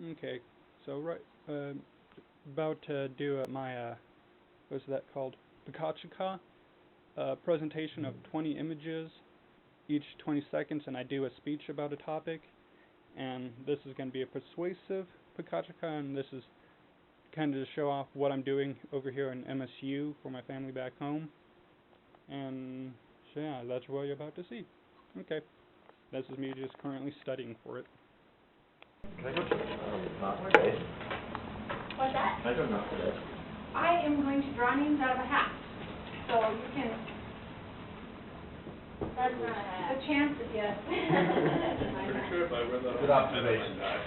Okay, so about to do my what's that called? Pecha Kucha, presentation of 20 images, each 20 seconds, and I do a speech about a topic. And this is going to be a persuasive Pecha Kucha, and this is kind of to show off what I'm doing over here in MSU for my family back home. And so yeah, that's what you're about to see. Okay, this is me just currently studying for it. Can I go to not today? What's that? Can I go not today? I am going to draw names out of a hat. So you can... That's the chance that you... Pretty sure if I win that, Good observation. Go ahead.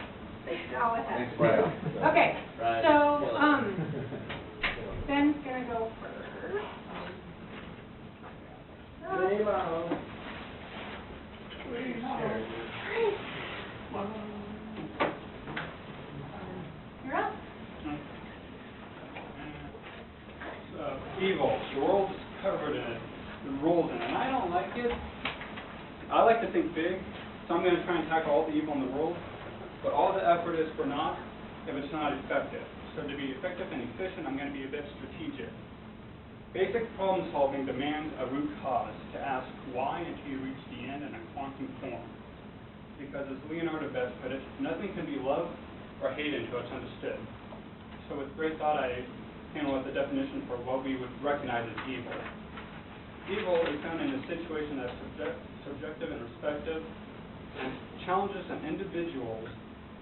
Thanks, Brian. Okay, Right. so, Ben's gonna go first. Name out. You're up. Evil. The world is covered in it. The rules in it. And I don't like it. I like to think big, so I'm going to try and tackle all the evil in the world. But all the effort is for naught if it's not effective. So to be effective and efficient, I'm going to be a bit strategic. Basic problem solving demands a root cause to ask why until you reach the end in a quantum form. Because as Leonardo best put it, nothing can be loved or hated until it's understood. So with great thought, I came up with a definition for what we would recognize as evil. Evil is found in a situation that's subjective and respective and challenges an individual's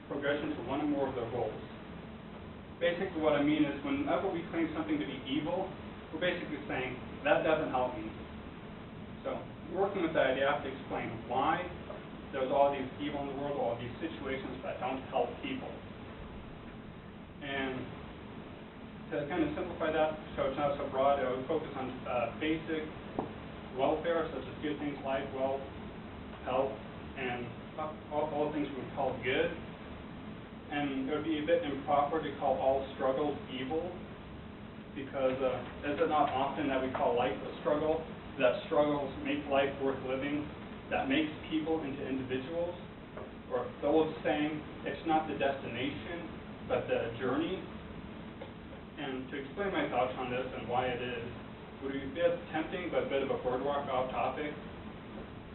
progression to one or more of their goals. Basically what I mean is whenever we claim something to be evil, we're basically saying, that doesn't help me. So working with that idea, I have to explain why there's all these evil in the world, all these situations that don't help people. And to kind of simplify that, so it's not so broad, I would focus on basic welfare, such as good things, life, wealth, health, and all things we would call good. And it would be a bit improper to call all struggles evil, because is it not often that we call life a struggle, that struggles make life worth living, that makes people into individuals? Or the old saying, it's not the destination, but the journey. And to explain my thoughts on this and why it is, would be a bit tempting, but a bit of a boardwalk off topic.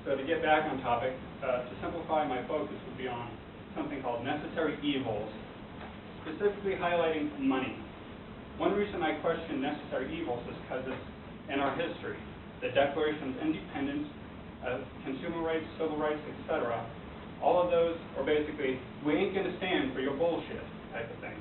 So to get back on topic, to simplify, my focus would be on something called necessary evils, specifically highlighting money. One reason I question necessary evils is because it's in our history. The Declaration of Independence, consumer rights, civil rights, etc. All of those are basically, we ain't going to stand for your bullshit type of thing.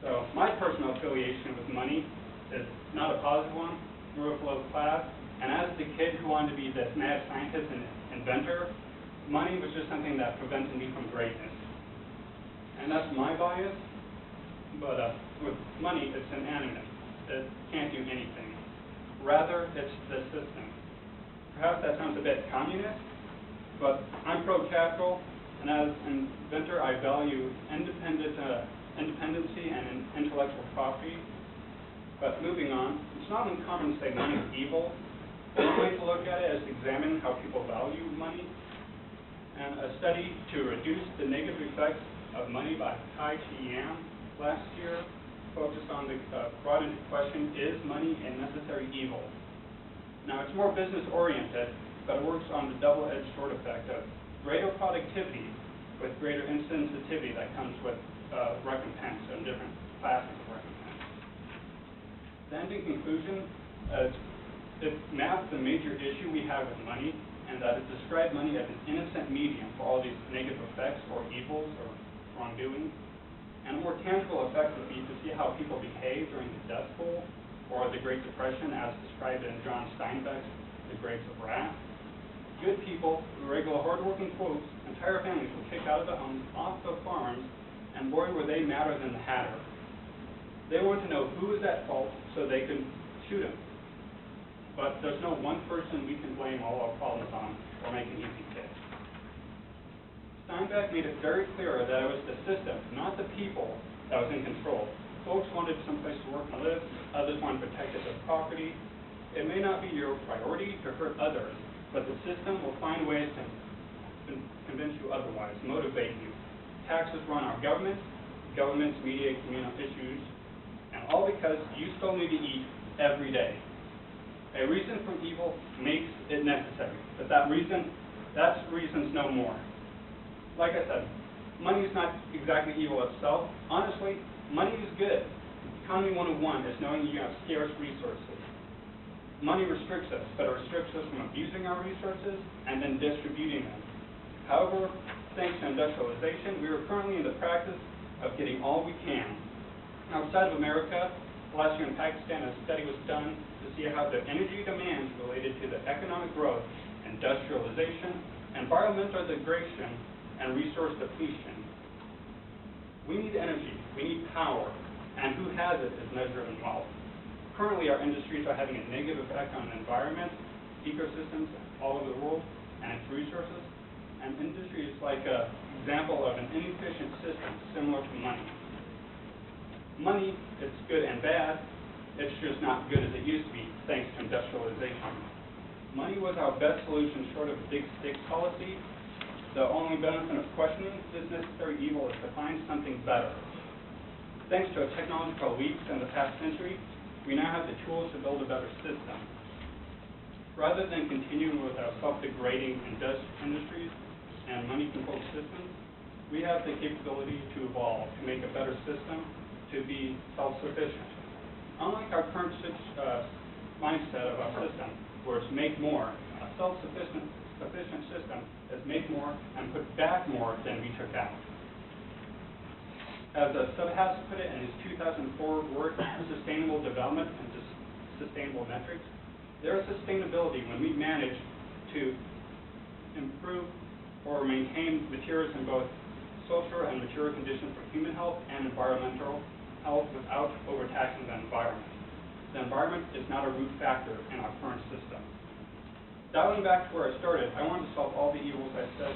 So my personal affiliation with money is not a positive one, we're a low class, and as the kid who wanted to be this mad scientist and inventor, money was just something that prevented me from greatness. And that's my bias, but with money, it's inanimate. It can't do anything. Rather, it's the system. Perhaps that sounds a bit communist, but I'm pro-capital, and as an inventor, I value independency and intellectual property. But moving on, it's not uncommon to say money is evil. One way to look at it is examine how people value money. And a study to reduce the negative effects of money by Tai Chi Yan last year focused on the brought into question, is money a necessary evil? Now it's more business oriented, but it works on the double-edged sword effect of greater productivity with greater insensitivity that comes with recompense and different classes of recompense. The ending conclusion is it maps the major issue we have with money, and that it described money as an innocent medium for all these negative effects or evils or wrongdoing. And a more tangible effect would be to see how people behave during the Dust Bowl or the Great Depression as described in John Steinbeck's The Grapes of Wrath. Good people, regular hardworking folks, entire families were kicked out of the homes, off the farms, and boy were they madder than the Hatter. They wanted to know who was at fault so they could shoot him. But there's no one person we can blame all our problems on or make an easy fix. Steinbeck made it very clear that it was the system, not the people, that was in control. Folks wanted someplace to work and live, others wanted protected their property. It may not be your priority to hurt others, but the system will find ways to convince you otherwise. otherwise motivate you. Taxes run our government, governments mediate communal issues, and all because you still need to eat every day. A reason for evil makes it necessary, but that's reason's no more. Like I said, money is not exactly evil itself. Honestly, money is good. Economy 101 is knowing you have scarce resources. Money restricts us, but it restricts us from abusing our resources and then distributing them. However, thanks to industrialization, we are currently in the practice of getting all we can. Outside of America, last year in Pakistan, a study was done to see how the energy demands related to the economic growth, industrialization, environmental degradation, and resource depletion. We need energy, we need power, and who has it is measured in wealth. Currently, our industries are having a negative effect on the environment, ecosystems all over the world, and its resources. And industry is like an example of an inefficient system similar to money. Money is good and bad, it's just not good as it used to be, thanks to industrialization. Money was our best solution short of a big stick policy. The only benefit of questioning this necessary evil is to find something better. Thanks to technological leaps in the past century, we now have the tools to build a better system. Rather than continuing with our self-degrading industries and money-controlled systems, we have the capability to evolve, to make a better system, to be self-sufficient. Unlike our current mindset of our system, where it's make more, a self-sufficient system is make more and put back more than we took out. As Subhas put it in his 2004 work, Sustainable Development and Sustainable Metrics, there is sustainability when we manage to improve or maintain materials in both social and material conditions for human health and environmental health without overtaxing the environment. The environment is not a root factor in our current system. Dialing back to where I started, I wanted to solve all the evils I said.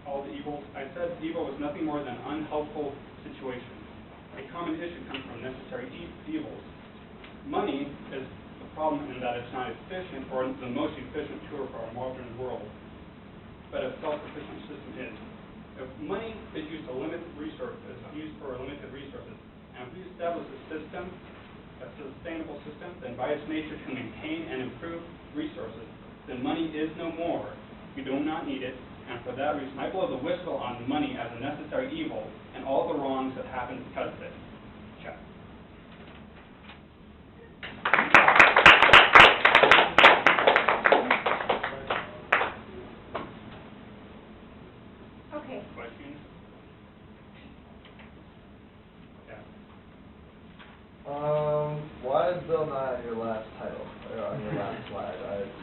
I said evil was nothing more than an unhelpful situation. A common issue comes from necessary evils. Money is the problem in that it's not efficient or the most efficient tool for our modern world, but a self-sufficient system is. If money is used for limited resources, and if we establish a system, a sustainable system, then by its nature to maintain and improve resources, then money is no more. We do not need it, and for that reason, I blow the whistle on money as a necessary evil and all the wrongs that happen because of it. Check. Okay. Questions? Yeah. Why is Bill not on your last title, or on your last slide?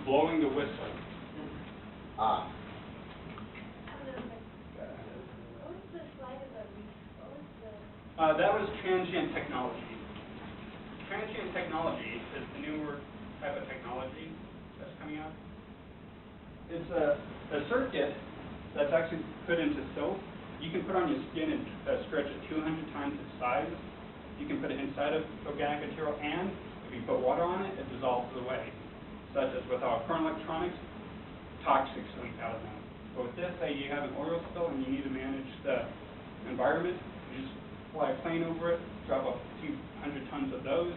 Blowing the whistle. Ah. What was the slide about? What was the... That was transient technology. Transient technology is the newer type of technology that's coming out. It's a circuit that's actually put into soap. You can put on your skin and stretch it 200 times its size. You can put it inside of organic material, and if you put water on it, it dissolves away. Such as with our current electronics, toxics leak out of them. But with this, say you have an oil spill and you need to manage the environment, you just fly a plane over it, drop a few hundred tons of those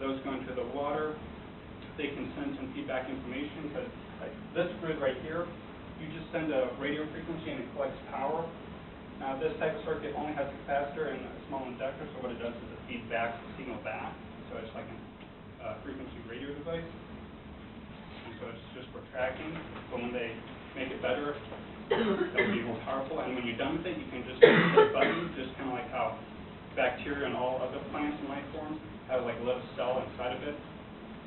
go into the water. They can send some feedback information, because like this grid right here, you just send a radio frequency and it collects power. Now this type of circuit only has a capacitor and a small inductor, so what it does is it feeds back the signal back, so it's like a frequency radio device. And so it's just for tracking, but when they make it better, it'll be more powerful, and when you're done with it, you can just hit a button, just kind of like how bacteria and all other plants and life forms have like a little cell inside of it,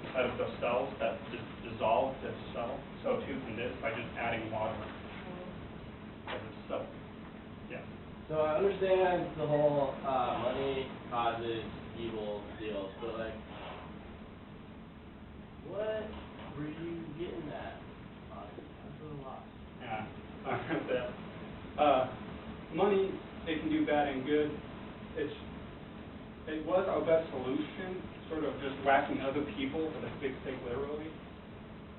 inside of the cells that just dissolve the cell. So too can this by just adding water as a cell. Yeah. So I understand the whole money causes evil deals, but like, what were you getting at? I was a little lost. Yeah, sorry about that. Money, it can do bad and good. It was our best solution, sort of just whacking other people with a big stick literally.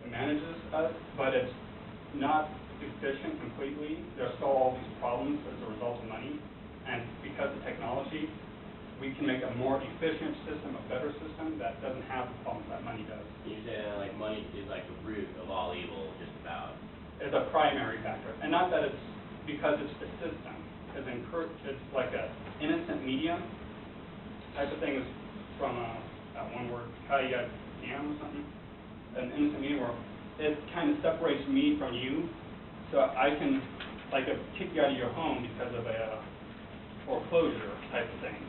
It manages us, but it's not efficient completely, there's still all these problems as a result of money. And because of technology, we can make a more efficient system, a better system that doesn't have the problems that money does. You say that like money is like the root of all evil, just about. It's a primary factor, and not that it's because it's the system. It's like a innocent medium type of thing. Is from that one word, kayam or something. An innocent medium where it kind of separates me from you, so I can like kick you out of your home because of a foreclosure type of thing,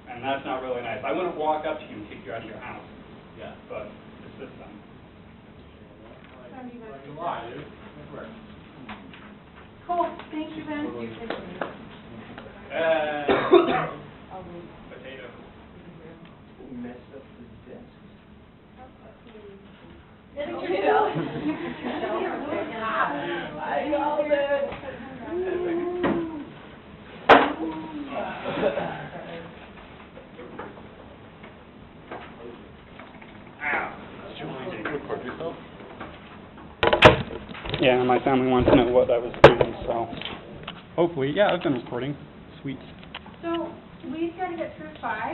and that's not really nice. I wouldn't walk up to you and kick you out of your house. Yeah. But the system. Like a lie, dude. Good work. Cool, thank you, Ben. Potato. Messed up the desk. I called it. Record yourself? Yeah, my family wants to know what I was doing, so hopefully, yeah, I've been recording. Sweet. So, we've got to get through 5.